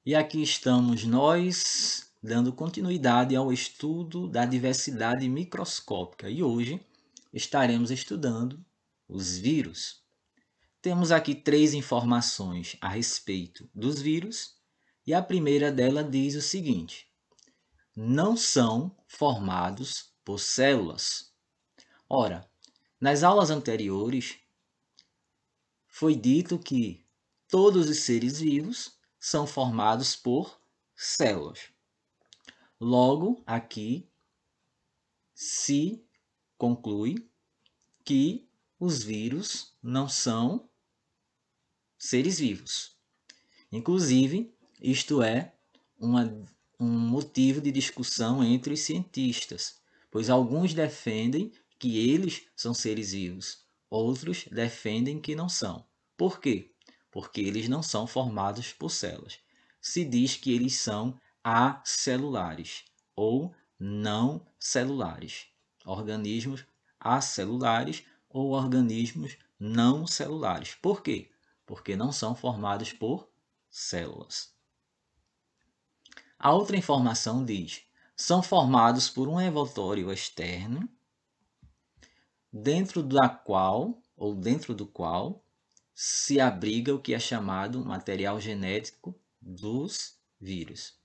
E aqui estamos nós dando continuidade ao estudo da diversidade microscópica e hoje estaremos estudando os vírus. Temos aqui 3 informações a respeito dos vírus e a primeira dela diz o seguinte: não são formados por células. Ora, nas aulas anteriores foi dito que todos os seres vivos são formados por células. Logo, aqui se conclui que os vírus não são seres vivos. Inclusive, isto é um motivo de discussão entre os cientistas, pois alguns defendem que eles são seres vivos, outros defendem que não são. Por quê? Porque eles não são formados por células. Se diz que eles são acelulares ou não celulares, organismos acelulares ou organismos não celulares. Por quê? Porque não são formados por células. A outra informação diz: são formados por um envoltório externo, dentro do qual se abriga o que é chamado material genético dos vírus.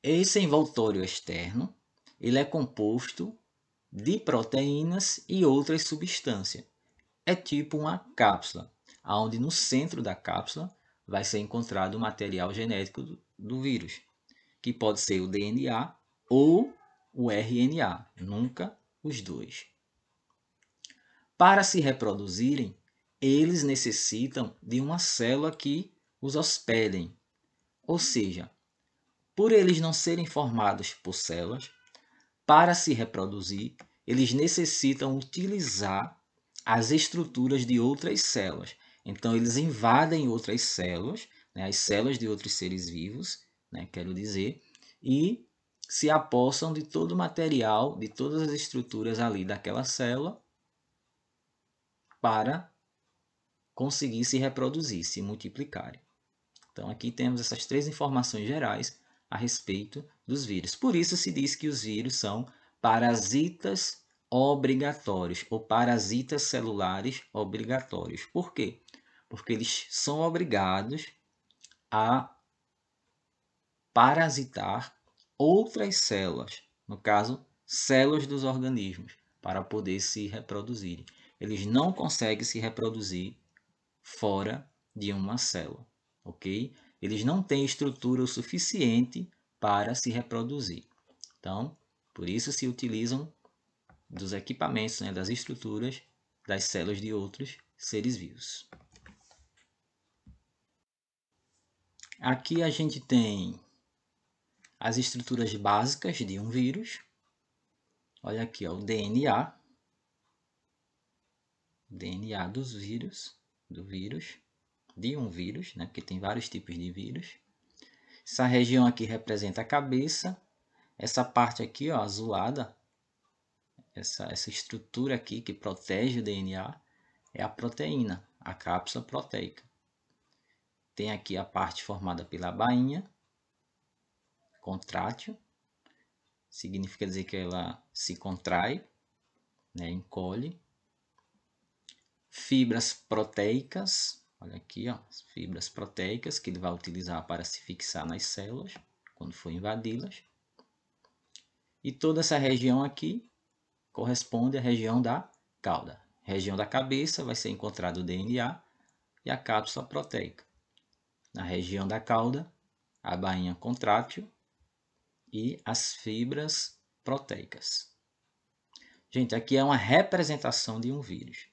Esse envoltório externo, ele é composto de proteínas e outras substâncias. É tipo uma cápsula, onde no centro da cápsula vai ser encontrado o material genético do vírus, que pode ser o DNA ou o RNA, nunca os dois. Para se reproduzirem, eles necessitam de uma célula que os hospedem. Ou seja, por eles não serem formados por células, para se reproduzir, eles necessitam utilizar as estruturas de outras células. Então, eles invadem outras células, né, as células de outros seres vivos, né, quero dizer, e se apossam de todo o material, de todas as estruturas ali daquela célula para conseguir se reproduzir, se multiplicarem. Então, aqui temos essas 3 informações gerais a respeito dos vírus. Por isso se diz que os vírus são parasitas obrigatórios ou parasitas celulares obrigatórios. Por quê? Porque eles são obrigados a parasitar outras células, no caso, células dos organismos, para poder se reproduzirem. Eles não conseguem se reproduzir fora de uma célula, ok? Eles não têm estrutura o suficiente para se reproduzir. Então, por isso se utilizam dos equipamentos, né, das estruturas das células de outros seres vivos. Aqui a gente tem as estruturas básicas de um vírus. Olha aqui, ó, o DNA dos vírus, de um vírus, né, porque tem vários tipos de vírus. Essa região aqui representa a cabeça. Essa parte aqui, ó, azulada, essa estrutura aqui que protege o DNA é a proteína, a cápsula proteica. Tem aqui a parte formada pela bainha contrátil, significa dizer que ela se contrai, né, encolhe. Fibras proteicas, olha aqui, ó, fibras proteicas que ele vai utilizar para se fixar nas células quando for invadi-las. E toda essa região aqui corresponde à região da cauda. Região da cabeça vai ser encontrado o DNA e a cápsula proteica. Na região da cauda, a bainha contrátil e as fibras proteicas. Gente, aqui é uma representação de um vírus,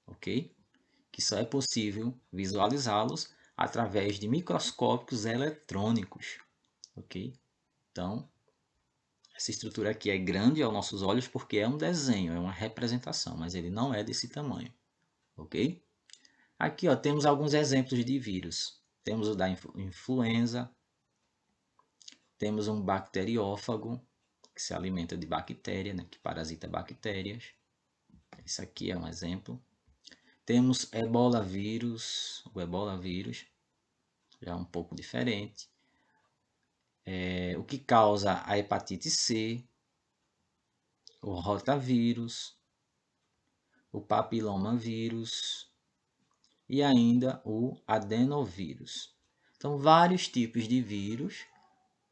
ok? Que só é possível visualizá-los através de microscópios eletrônicos, ok? Então, essa estrutura aqui é grande aos nossos olhos porque é um desenho, é uma representação, mas ele não é desse tamanho, ok? Aqui, ó, temos alguns exemplos de vírus. Temos o da influenza, temos um bacteriófago, que se alimenta de bactéria, né, que parasita bactérias. Esse aqui é um exemplo. Temos o ebola vírus, já é um pouco diferente. O que causa a hepatite C, o rotavírus, o papilomavírus e ainda o adenovírus. Então, vários tipos de vírus,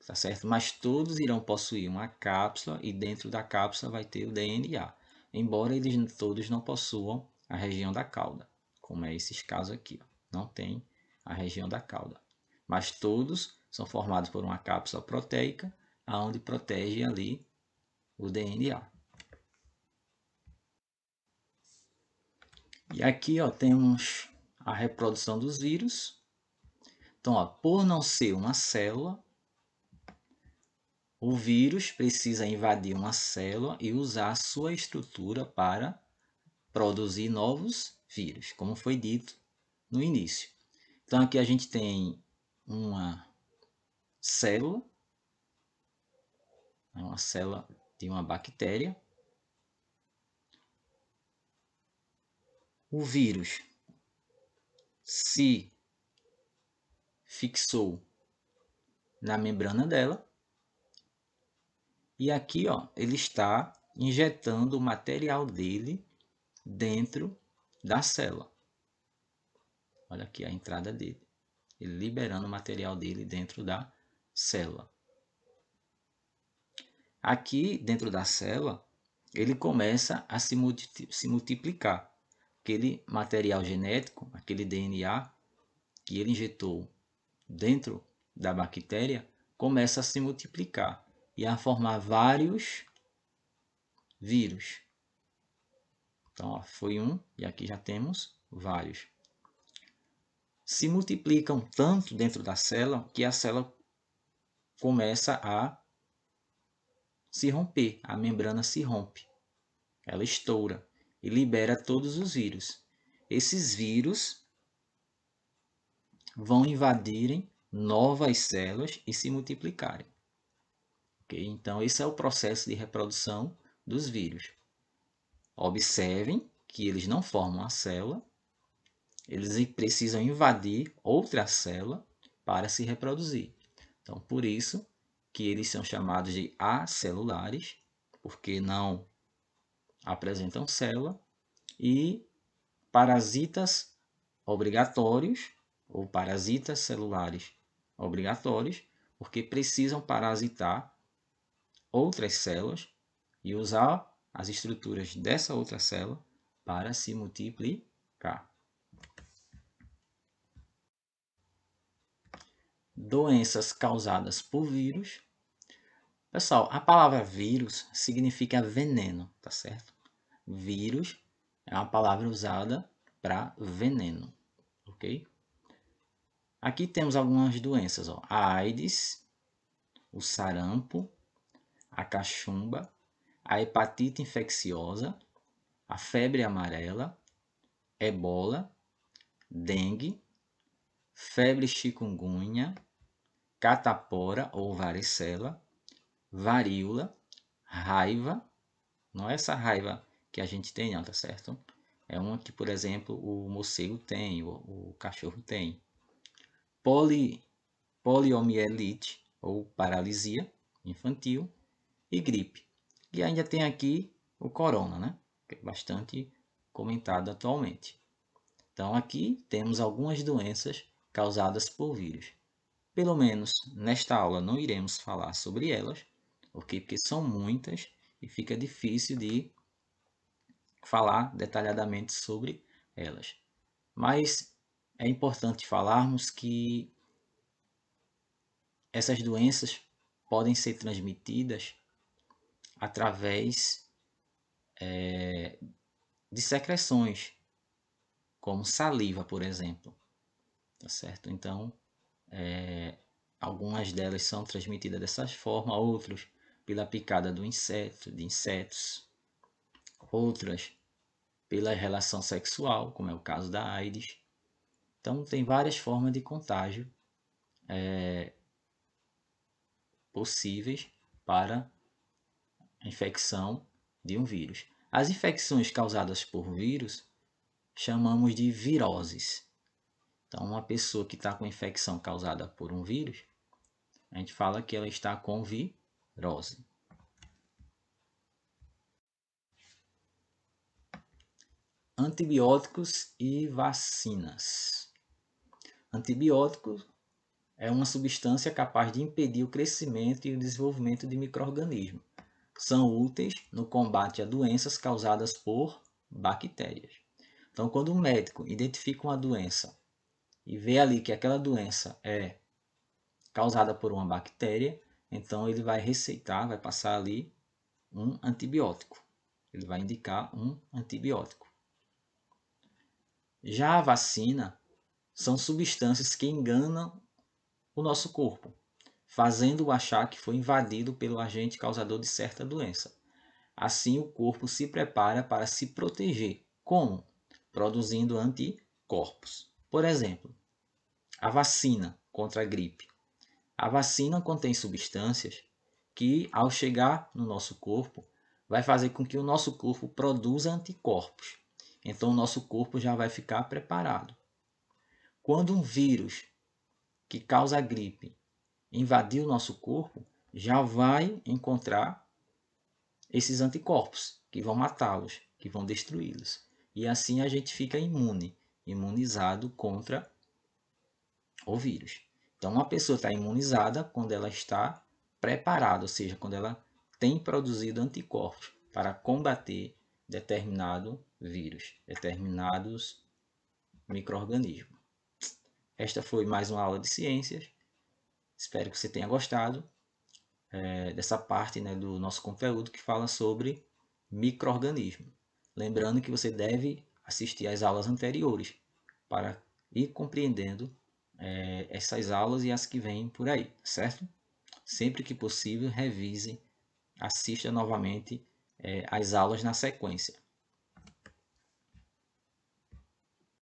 tá certo? Mas todos irão possuir uma cápsula e dentro da cápsula vai ter o DNA, embora eles todos não possuam a região da cauda, como é esses casos aqui, ó. Não tem a região da cauda, mas todos são formados por uma cápsula proteica, aonde protege ali o DNA. E aqui, ó, temos a reprodução dos vírus. Então, ó, por não ser uma célula, o vírus precisa invadir uma célula e usar a sua estrutura para produzir novos vírus, como foi dito no início. Então, aqui a gente tem uma célula de uma bactéria. O vírus se fixou na membrana dela. E aqui, ó, ele está injetando o material dele dentro da célula. Olha aqui a entrada dele. Ele liberando o material dele dentro da célula. Aqui, dentro da célula, ele começa a se multiplicar. Aquele material genético, aquele DNA que ele injetou dentro da bactéria, começa a se multiplicar e a formar vários vírus. Então, ó, foi um e aqui já temos vários. Se multiplicam tanto dentro da célula que a célula começa a se romper, a membrana se rompe, ela estoura e libera todos os vírus. Esses vírus vão invadirem novas células e se multiplicarem. Okay? Então, esse é o processo de reprodução dos vírus. Observem que eles não formam a célula, eles precisam invadir outra célula para se reproduzir. Então, por isso que eles são chamados de acelulares, porque não apresentam célula, e parasitas obrigatórios, ou parasitas celulares obrigatórios, porque precisam parasitar outras células e usar as estruturas dessa outra célula para se multiplicar. Doenças causadas por vírus. Pessoal, a palavra vírus significa veneno, tá certo? Vírus é uma palavra usada para veneno, ok? Aqui temos algumas doenças, ó. A AIDS, o sarampo, a cachumba, a hepatite infecciosa, a febre amarela, ebola, dengue, febre chikungunya, catapora ou varicela, varíola, raiva, não é essa raiva que a gente tem não, tá certo? É uma que, por exemplo, o morcego tem, o cachorro tem. Poliomielite ou paralisia infantil e gripe. E ainda tem aqui o corona, né? Que é bastante comentado atualmente. Então aqui temos algumas doenças causadas por vírus. Pelo menos nesta aula não iremos falar sobre elas, okay? Porque são muitas e fica difícil de falar detalhadamente sobre elas. Mas é importante falarmos que essas doenças podem ser transmitidas através de secreções, como saliva, por exemplo. Tá certo? Então, algumas delas são transmitidas dessa forma, outras pela picada de insetos, outras pela relação sexual, como é o caso da AIDS. Então, tem várias formas de contágio possíveis para a infecção de um vírus. As infecções causadas por vírus chamamos de viroses. Então, uma pessoa que está com infecção causada por um vírus, a gente fala que ela está com virose. Antibióticos e vacinas. Antibióticos é uma substância capaz de impedir o crescimento e o desenvolvimento de micro-organismos. São úteis no combate a doenças causadas por bactérias. Então, quando o médico identifica uma doença e vê ali que aquela doença é causada por uma bactéria, então ele vai receitar, vai passar ali um antibiótico. Ele vai indicar um antibiótico. Já a vacina são substâncias que enganam o nosso corpo, fazendo-o achar que foi invadido pelo agente causador de certa doença. Assim, o corpo se prepara para se proteger. Como? Produzindo anticorpos. Por exemplo, a vacina contra a gripe. A vacina contém substâncias que, ao chegar no nosso corpo, vai fazer com que o nosso corpo produza anticorpos. Então, o nosso corpo já vai ficar preparado. Quando um vírus que causa a gripe invadir o nosso corpo, já vai encontrar esses anticorpos que vão matá-los, que vão destruí-los. E assim a gente fica imunizado contra o vírus. Então, uma pessoa está imunizada quando ela está preparada, ou seja, quando ela tem produzido anticorpos para combater determinado vírus, determinados micro-organismos. Esta foi mais uma aula de ciências. Espero que você tenha gostado dessa parte, né, do nosso conteúdo que fala sobre micro-organismos. Lembrando que você deve assistir às aulas anteriores para ir compreendendo essas aulas e as que vêm por aí, certo? Sempre que possível, revise, assista novamente as aulas na sequência.